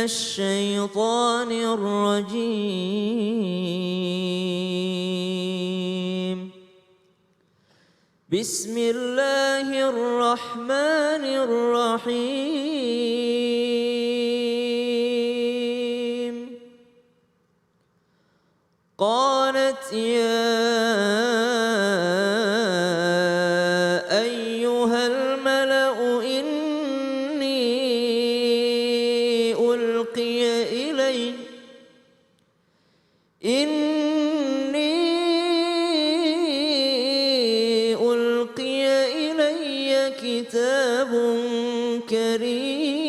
الشيطان الرجيم بسم الله الرحمن الرحيم قالت يا أيها الملأ ألقي إلي كتاب كريم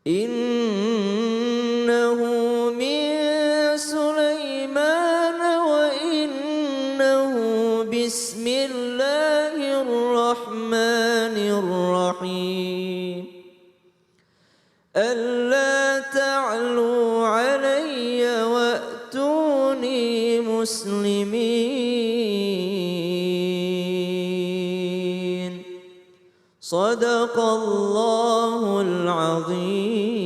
إنه من سليمان وإنه بسم الله الرحمن الرحيم ألا تعلوا علي وأتوني مسلمين صدق الله العظيم.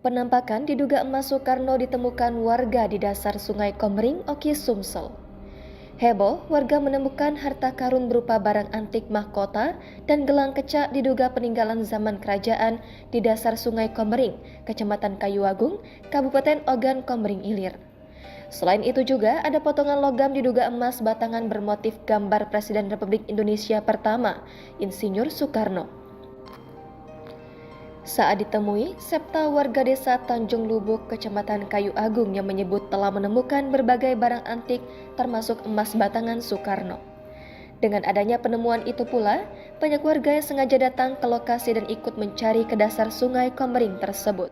Penampakan diduga emas Soekarno ditemukan warga di dasar Sungai Komering, Oki, Sumsel. Heboh, warga menemukan harta karun berupa barang antik mahkota dan gelang kecak diduga peninggalan zaman kerajaan di dasar Sungai Komering, Kecamatan Kayuagung, Kabupaten Ogan Komering Ilir. Selain itu juga ada potongan logam diduga emas batangan bermotif gambar Presiden Republik Indonesia pertama, Insinyur Soekarno. Saat ditemui, Septa warga desa Tanjung Lubuk, Kecamatan Kayu Agung yang menyebut telah menemukan berbagai barang antik termasuk emas batangan Soekarno. Dengan adanya penemuan itu pula, banyak warga yang sengaja datang ke lokasi dan ikut mencari ke dasar Sungai Komering tersebut.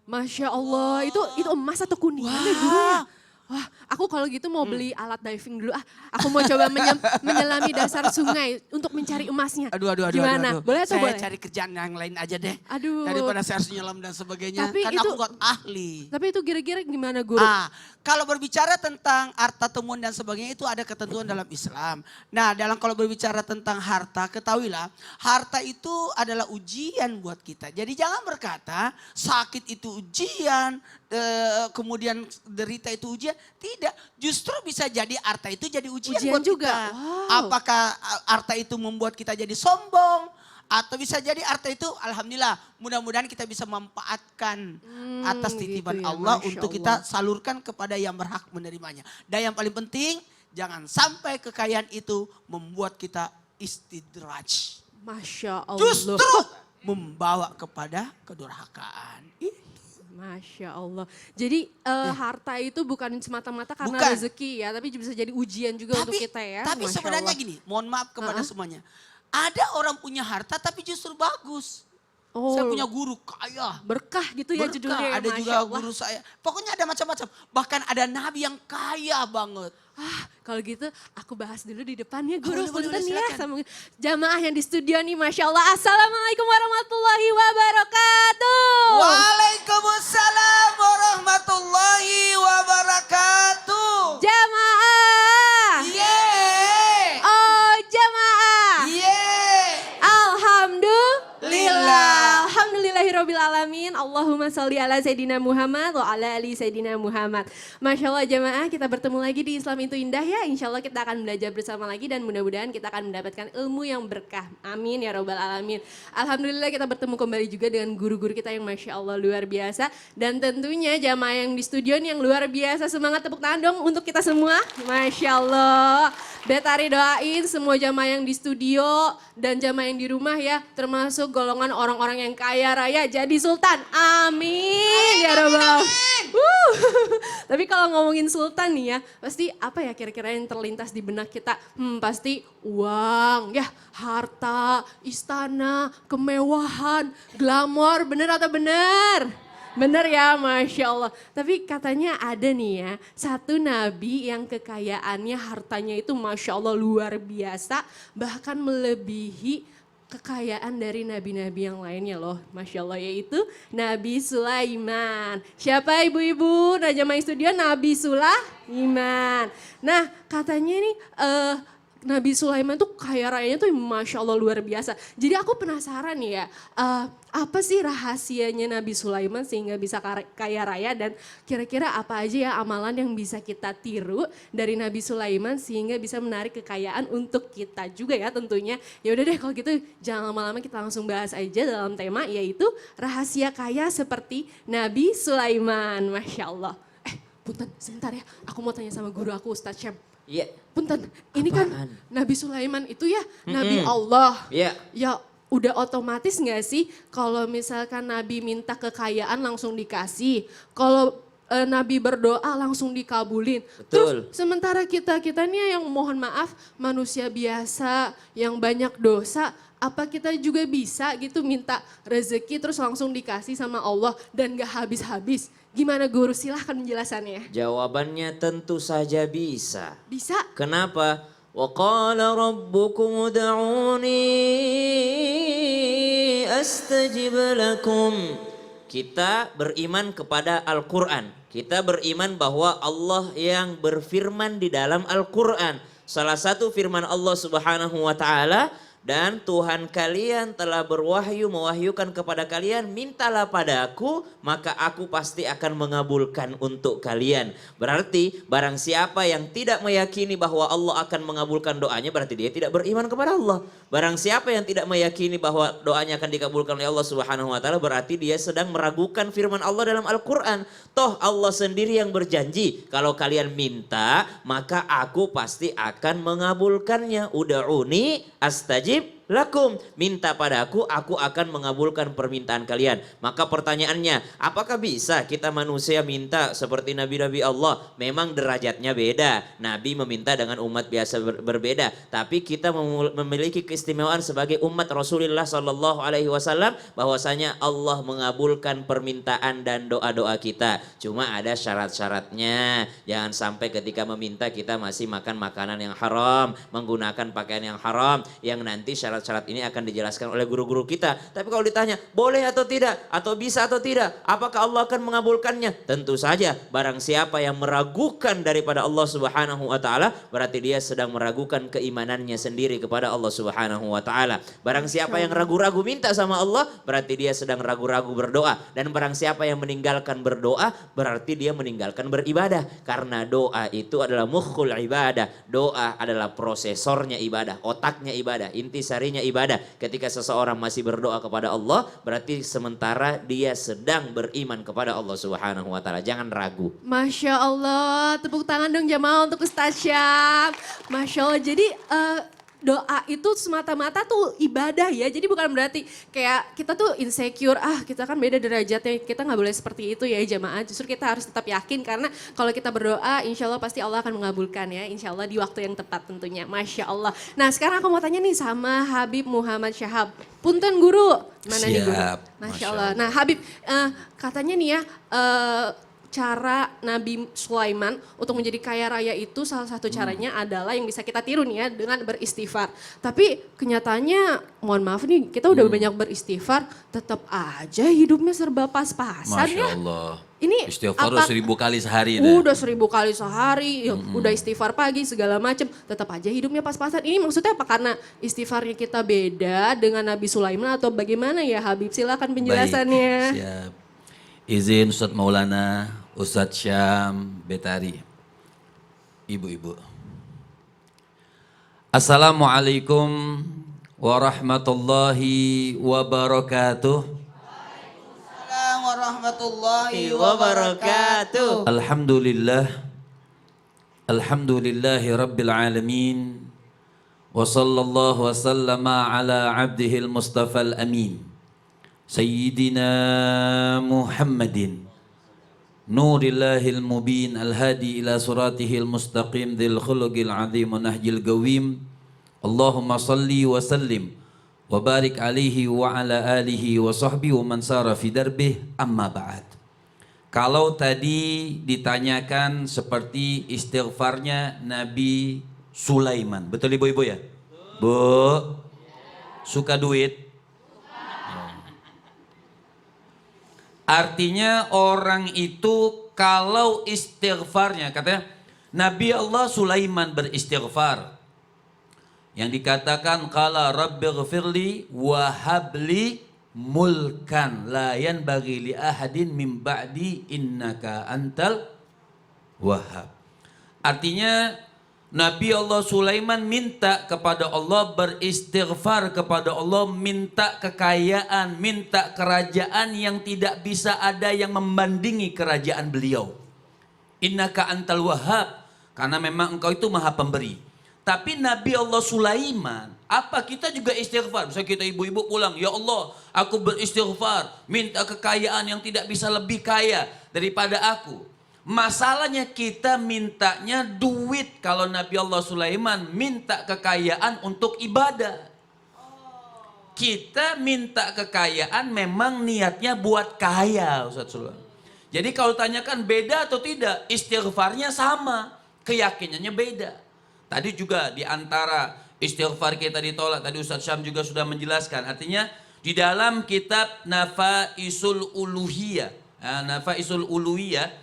Masya Allah, itu emas atau kuningan ya gurunya? Wah, aku kalau gitu mau beli alat diving dulu. Aku mau coba menyelami dasar sungai untuk mencari emasnya. Aduh. Gimana? Boleh atau boleh? Saya cari kerjaan yang lain aja deh. Aduh. Daripada saya harus nyelam dan sebagainya. Tapi kan itu, aku buat ahli. Tapi itu kira-kira gimana guru? Kalau berbicara tentang harta temuan dan sebagainya itu ada ketentuan dalam Islam. Nah, kalau berbicara tentang harta, ketahuilah harta itu adalah ujian buat kita. Jadi jangan berkata sakit itu ujian, kemudian derita itu ujian. Tidak, justru bisa jadi harta itu jadi ujian buat juga. kita. Wow. Apakah harta itu membuat kita jadi sombong? Atau bisa jadi harta itu alhamdulillah mudah-mudahan kita bisa memanfaatkan atas titipan gitu ya, Allah Masya untuk Allah. kita salurkan kepada yang berhak menerimanya. Dan yang paling penting jangan sampai kekayaan itu membuat kita istidraj. Masya Allah. Justru membawa kepada kedurhakaan. Masya Allah. Jadi harta itu bukan semata-mata karena Bukan. rezeki ya, tapi bisa jadi ujian juga untuk kita ya. Tapi Masya sebenarnya Allah. gini, mohon maaf kepada semuanya. Ada orang punya harta tapi justru bagus. Oh, Saya punya guru kaya. berkah gitu ya Berkah, judulnya ya. ada Masya juga Allah. guru saya. Pokoknya ada macam-macam. Bahkan ada nabi yang kaya banget. Kalau gitu aku bahas dulu di depan ya guru. Boleh, Punten ya silakan. sama jamaah yang di studio nih, Masya Allah. Assalamualaikum warahmatullahi wabarakatuh. Waalaikumsalam warahmatullahi wabarakatuh. Jamaah. Yeay. Oh jamaah. Yeay. Alhamdulillah. Alhamdulillahirabbil alamin. Allahumma sholli ala Sayyidina Muhammad wa ala ali Sayyidina Muhammad. Masya Allah jamaah, kita bertemu lagi di Islam itu Indah ya. Insya Allah kita akan belajar bersama lagi dan mudah-mudahan kita akan mendapatkan ilmu yang berkah. Amin ya rabbal alamin. Alhamdulillah kita bertemu kembali juga dengan guru-guru kita yang Masya Allah luar biasa. Dan tentunya jamaah yang di studio nih yang luar biasa. Semangat tepuk tangan dong untuk kita semua. Masya Allah. Betari doain semua jamaah yang di studio dan jamaah yang di rumah ya. Termasuk golongan orang-orang yang kaya raya jadi sultan. Amin ya rabbal. Tapi kalau ngomongin sultan nih ya, pasti apa ya kira-kira yang terlintas di benak kita? Pasti uang, ya harta, istana, kemewahan, glamor, bener atau bener? Bener ya, Masya Allah. Tapi katanya ada nih ya, satu nabi yang kekayaannya, hartanya itu Masya Allah luar biasa, bahkan melebihi kekayaan dari nabi-nabi yang lainnya loh, Masya Allah, yaitu Nabi Sulaiman. Siapa ibu-ibu? Najamah Studio, Nabi Sulaiman. Nah katanya nih Nabi Sulaiman tuh kaya rayanya tuh Masya Allah luar biasa. Jadi aku penasaran nih ya, apa sih rahasianya Nabi Sulaiman sehingga bisa kaya raya, dan kira-kira apa aja ya amalan yang bisa kita tiru dari Nabi Sulaiman sehingga bisa menarik kekayaan untuk kita juga ya tentunya. Ya udah deh kalau gitu jangan lama-lama, kita langsung bahas aja dalam tema yaitu rahasia kaya seperti Nabi Sulaiman. Masya Allah. Punten sebentar ya, aku mau tanya sama guru aku Ustadz Syam. Iya. Punten, ini kan Apaan? Nabi Sulaiman itu ya Nabi Allah. Iya. Ya udah otomatis gak sih kalau misalkan Nabi minta kekayaan langsung dikasih. Kalau Nabi berdoa langsung dikabulin. Betul. Terus sementara kita nih yang mohon maaf manusia biasa yang banyak dosa. Apa kita juga bisa gitu minta rezeki terus langsung dikasih sama Allah dan gak habis-habis? Gimana guru, silahkan penjelasannya. Jawabannya tentu saja bisa. Bisa? Kenapa? Wa qala rabbukum ud'uni astajib lakum. Kita beriman kepada Al-Quran. Kita beriman bahwa Allah yang berfirman di dalam Al-Quran. Salah satu firman Allah Subhanahu wa ta'ala, dan Tuhan kalian telah berwahyu mewahyukan kepada kalian, mintalah padaku maka aku pasti akan mengabulkan untuk kalian. Berarti barang siapa yang tidak meyakini bahwa Allah akan mengabulkan doanya, berarti dia tidak beriman kepada Allah. Barang siapa yang tidak meyakini bahwa doanya akan dikabulkan oleh Allah Subhanahu wa ta'ala, berarti dia sedang meragukan firman Allah dalam Al-Quran. Toh Allah sendiri yang berjanji, kalau kalian minta maka aku pasti akan mengabulkannya. Ud'uni astajib lakum, minta padaku, aku akan mengabulkan permintaan kalian. Maka pertanyaannya, apakah bisa kita manusia minta seperti nabi-nabi Allah? Memang derajatnya beda. Nabi meminta dengan umat biasa berbeda. Tapi kita memiliki keistimewaan sebagai umat Rasulullah Sallallahu Alaihi Wasallam, bahwasanya Allah mengabulkan permintaan dan doa-doa kita. Cuma ada syarat-syaratnya. Jangan sampai ketika meminta kita masih makan makanan yang haram, menggunakan pakaian yang haram, yang nanti syarat-syarat ini akan dijelaskan oleh guru-guru kita. Tapi kalau ditanya boleh atau tidak, atau bisa atau tidak, apakah Allah akan mengabulkannya? Tentu saja. Barang siapa yang meragukan daripada Allah Subhanahu wa ta'ala, berarti dia sedang meragukan keimanannya sendiri kepada Allah Subhanahu wa ta'ala. Barang siapa yang ragu-ragu minta sama Allah, berarti dia sedang ragu-ragu berdoa. Dan barang siapa yang meninggalkan berdoa, berarti dia meninggalkan beribadah. Karena doa itu adalah mukhul ibadah. Doa adalah prosesornya ibadah, otaknya ibadah, intisarinya ibadah. Ketika seseorang masih berdoa kepada Allah, berarti sementara dia sedang beriman kepada Allah Subhanahu wa ta'ala. Jangan ragu. Masya Allah, tepuk tangan dong jamaah untuk Ustadz Syam. Masya Allah, jadi doa itu semata-mata tuh ibadah ya. Jadi bukan berarti kayak kita tuh insecure, kita kan beda derajatnya, kita gak boleh seperti itu ya jamaah. Justru kita harus tetap yakin karena kalau kita berdoa insya Allah pasti Allah akan mengabulkan ya. Insya Allah di waktu yang tepat tentunya, Masya Allah. Nah sekarang aku mau tanya nih sama Habib Muhammad Syahab. Punten guru, mana nih guru? Masya Allah. Nah Habib, katanya nih ya, cara Nabi Sulaiman untuk menjadi kaya raya itu salah satu caranya adalah yang bisa kita tiru nih ya dengan beristighfar. Tapi kenyataannya mohon maaf nih kita udah banyak beristighfar tetap aja hidupnya serba pas-pasan ya. Masya Allah. Ini istighfar 1000 kali sehari. Udah 1000 kali sehari, udah istighfar pagi segala macem, tetap aja hidupnya pas-pasan. Ini maksudnya apa? Karena istighfarnya kita beda dengan Nabi Sulaiman atau bagaimana ya Habib? Silakan penjelasannya. Baik, siap. Izin Ustadz Maulana, Ustadz Syam, Betari, ibu-ibu. Assalamualaikum warahmatullahi wabarakatuh. Waalaikumsalam warahmatullahi wabarakatuh. Alhamdulillah. Alhamdulillahi rabbil alamin. Wa sallallahu wa sallama ala abdihil mustafal amin. Sayyidina Muhammadin Nurillahil mubin al-hadi ila suratihil mustaqim dhil khuluqil azim wa nahjil gawim. Allahumma salli wa sallim wa barik alaihi wa ala alihi wa sahbihi wa man sara fi darbih, amma ba'd. Kalau tadi ditanyakan seperti istighfarnya Nabi Sulaiman, betul ibu-ibu ya? Bu, Suka duit? Artinya orang itu kalau istighfarnya, katanya Nabi Allah Sulaiman beristighfar. Yang dikatakan qala rabbighfirli wa habli mulkan la yanbaghi li ahadin min ba'di innaka antal wahhab. Artinya Nabi Allah Sulaiman minta kepada Allah, beristighfar kepada Allah, minta kekayaan, minta kerajaan yang tidak bisa ada yang membandingi kerajaan beliau. Innaka antal wahhab, karena memang engkau itu maha pemberi. Tapi Nabi Allah Sulaiman, apa kita juga istighfar? Misalnya kita ibu-ibu pulang, ya Allah aku beristighfar, minta kekayaan yang tidak bisa lebih kaya daripada aku. Masalahnya kita mintanya duit. Kalau Nabi Allah Sulaiman minta kekayaan untuk ibadah. Kita minta kekayaan memang niatnya buat kaya, Ustaz Sulaiman. Jadi kalau tanyakan beda atau tidak, istighfarnya sama, keyakinannya beda. Tadi juga di antara istighfar kita ditolak, tadi Ustaz Syam juga sudah menjelaskan. Artinya di dalam kitab Nafaisul Uluhiyah, Nafaisul Uluhiyah,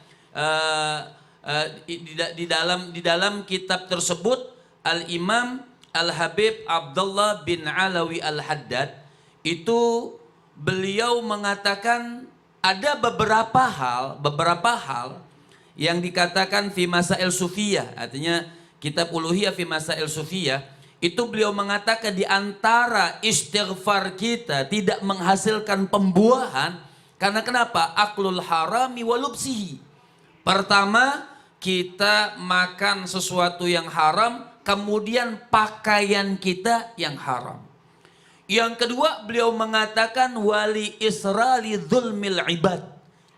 di dalam kitab tersebut Al-Imam Al-Habib Abdullah bin Alawi Al-Haddad itu beliau mengatakan ada beberapa hal yang dikatakan fi masail sufiyah, artinya kitab uluhiyah fi masail sufiyah, itu beliau mengatakan di antara istighfar kita tidak menghasilkan pembuahan karena kenapa? Aklul harami walubsihi. Pertama, kita makan sesuatu yang haram, kemudian pakaian kita yang haram. Yang kedua, beliau mengatakan wali israli dzulmil ibad.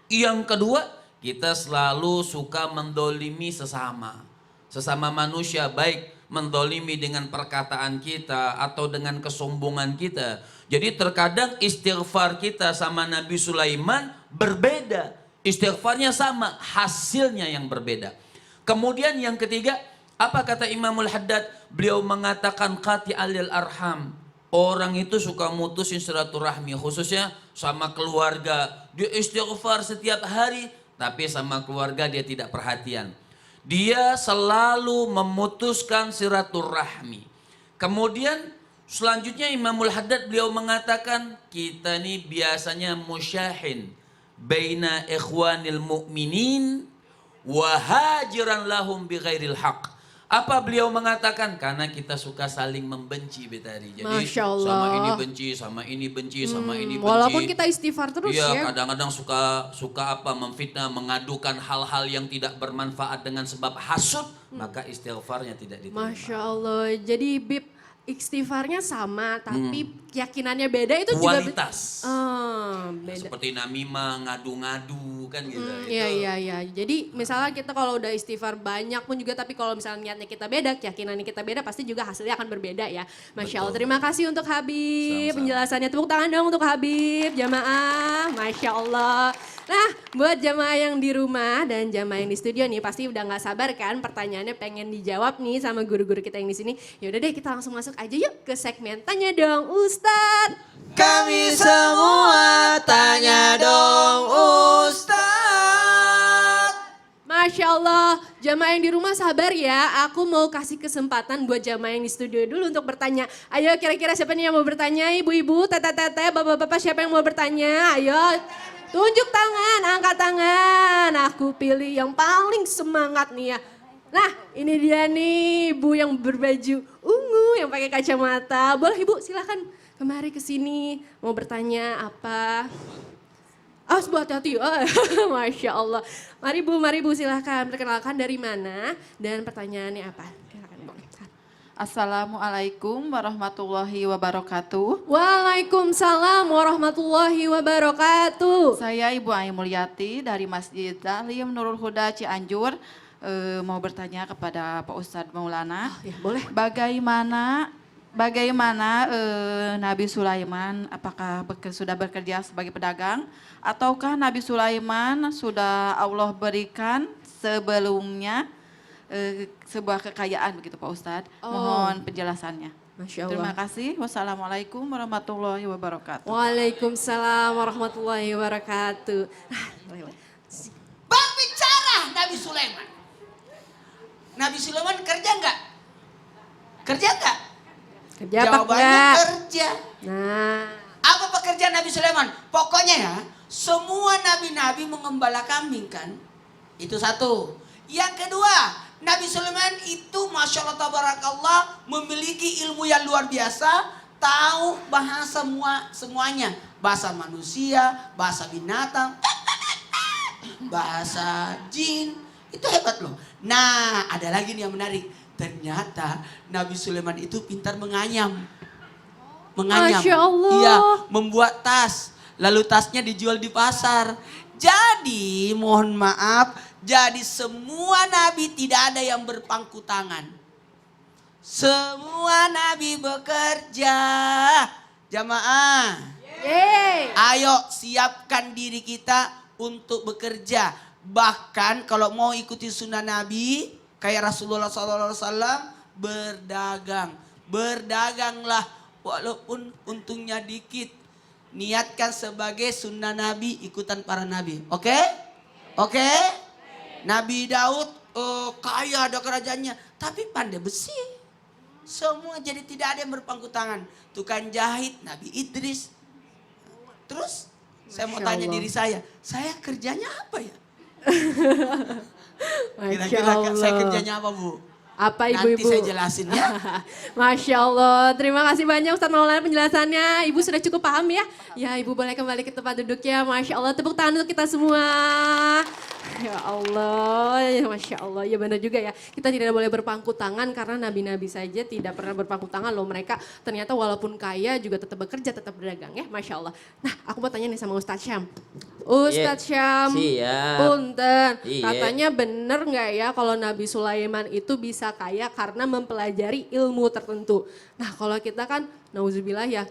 Yang kedua, kita selalu suka mendolimi sesama manusia, baik mendolimi dengan perkataan kita atau dengan kesombongan kita. Jadi terkadang istighfar kita sama Nabi Sulaiman berbeda. Istighfarnya sama, hasilnya yang berbeda. Kemudian yang ketiga, apa kata Imamul Haddad? Beliau mengatakan qati alil arham. Orang itu suka mutusin silaturahmi, khususnya sama keluarga. Dia istighfar setiap hari, tapi sama keluarga dia tidak perhatian. Dia selalu memutuskan silaturahmi. Kemudian selanjutnya Imamul Haddad beliau mengatakan kita ini biasanya musyahin baina ikhwanil mu'minin wa hajiran lahum bighairil haq. Apa beliau mengatakan? Karena kita suka saling membenci betari. Jadi Masya Allah. sama ini benci, sama ini benci, sama ini benci. Walaupun kita istighfar terus Iya, ya. kadang-kadang suka apa memfitnah, mengadukan hal-hal yang tidak bermanfaat dengan sebab hasud, maka istighfarnya tidak diterima. Masya Allah. Jadi Bib, istighfarnya sama tapi keyakinannya beda itu juga Kualitas. beda. Seperti namimah, ngadu-ngadu kan gitu. Iya. Jadi misalnya kita kalau udah istighfar banyak pun juga tapi kalau misalnya niatnya kita beda, keyakinannya kita beda pasti juga hasilnya akan berbeda ya. Masya Allah. Betul. Terima kasih untuk Habib. Sama-sama. Penjelasannya tepuk tangan dong untuk Habib, jamaah. Masya Allah. Nah, buat jamaah yang di rumah dan jamaah yang di studio nih pasti udah nggak sabar kan pertanyaannya pengen dijawab nih sama guru-guru kita yang di sini. Yaudah deh kita langsung masuk aja yuk ke segmen Tanya Dong Ustadz. Kami semua tanya dong Ustadz. Masya Allah, jamaah yang di rumah sabar ya. Aku mau kasih kesempatan buat jamaah yang di studio dulu untuk bertanya. Ayo kira-kira siapa nih yang mau bertanya? Ibu-ibu, tete-tete, bapak-bapak siapa yang mau bertanya? Ayo tunjuk tangan, angkat tangan. Aku pilih yang paling semangat nih ya. Nah ini dia nih ibu yang berbaju ungu yang pakai kacamata. Boleh ibu silakan kemari ke sini mau bertanya apa? Sebuah hati-hati. Oh, Masya Allah. Mari bu silahkan. Perkenalkan dari mana dan pertanyaannya apa? Silakan Bu. Assalamualaikum warahmatullahi wabarakatuh. Waalaikumsalam warahmatullahi wabarakatuh. Saya Ibu Ai Mulyati dari Masjid Ta'lim Nurul Huda Cianjur. Mau bertanya kepada Pak Ustadz Maulana. Ya boleh. Bagaimana Nabi Sulaiman apakah sudah bekerja sebagai pedagang ataukah Nabi Sulaiman sudah Allah berikan sebelumnya sebuah kekayaan begitu Pak Ustadz. Mohon penjelasannya. Masya Terima Allah. kasih. Wassalamualaikum warahmatullahi wabarakatuh. Waalaikumsalam warahmatullahi wabarakatuh. Berbicara Nabi Sulaiman. Nabi Sulaiman kerja nggak? Kerja nggak? Kerja apa Jawabannya enggak? kerja. Nah, Apa pekerjaan Nabi Sulaiman? Pokoknya ya, semua nabi-nabi mengembala kambing kan? Itu satu. Yang kedua, Nabi Sulaiman itu Masya Allah Tabarakallah memiliki ilmu yang luar biasa. Tahu bahasa semuanya. Bahasa manusia, bahasa binatang, bahasa jin. Itu hebat loh. Nah, ada lagi nih yang menarik. Ternyata Nabi Sulaiman itu pintar menganyam. Menganyam. Masya Allah. Iya, membuat tas. Lalu tasnya dijual di pasar. Jadi, mohon maaf, jadi semua nabi tidak ada yang berpangku tangan. Semua nabi bekerja. Jamaah. yeay. Ayo siapkan diri kita untuk bekerja. Bahkan kalau mau ikuti sunnah Nabi, kayak Rasulullah SAW, berdagang. Berdaganglah walaupun untungnya dikit. Niatkan sebagai sunnah Nabi, ikutan para Nabi. Oke? Oke? Nabi Daud kaya ada kerajaannya, tapi pandai besi. Semua jadi tidak ada yang berpangku tangan. Tukang jahit Nabi Idris. Terus saya mau Masya tanya Allah. diri saya kerjanya apa ya? Masya Kira-kira saya Allah. kerjanya apa Bu? Apa Nanti ibu-ibu? saya jelasin ya. Masya Allah, terima kasih banyak Ustadz Maulana penjelasannya. Ibu sudah cukup paham ya? Ya ibu boleh kembali ke tempat duduknya. Masya Allah, tepuk tangan untuk kita semua. Ya Allah, ya Masya Allah. Ya benar juga ya, kita tidak boleh berpangku tangan karena nabi-nabi saja tidak pernah berpangku tangan loh. Mereka ternyata walaupun kaya juga tetap bekerja, tetap berdagang ya. Masya Allah. Nah aku mau tanya nih sama Ustadz Syam. Ustadz Syam, Siap. punten. Iya. Katanya bener nggak ya kalau Nabi Sulaiman itu bisa kaya karena mempelajari ilmu tertentu. Nah kalau kita kan, nauzubillah ya,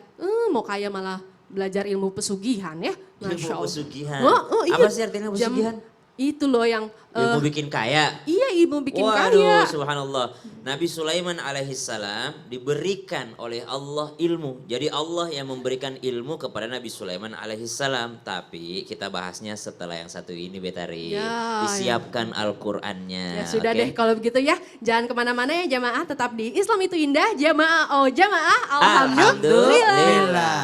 mau kaya malah belajar ilmu pesugihan ya. Masya Ilmu Allah. pesugihan. Iya. Apa sih artinya pesugihan? Itu loh yang, Ilmu bikin kaya. iya ilmu bikin Waduh, kaya. subhanallah. Nabi Sulaiman alaihissalam diberikan oleh Allah ilmu. Jadi Allah yang memberikan ilmu kepada Nabi Sulaiman alaihissalam. Tapi kita bahasnya setelah yang satu ini Betari. Ya, Disiapkan Al-Qur'annya. Ya sudah oke? deh kalau begitu ya, jangan kemana-mana ya jamaah, tetap di Islam itu indah, jamaah oh jamaah, alhamdulillah. Alhamdulillah.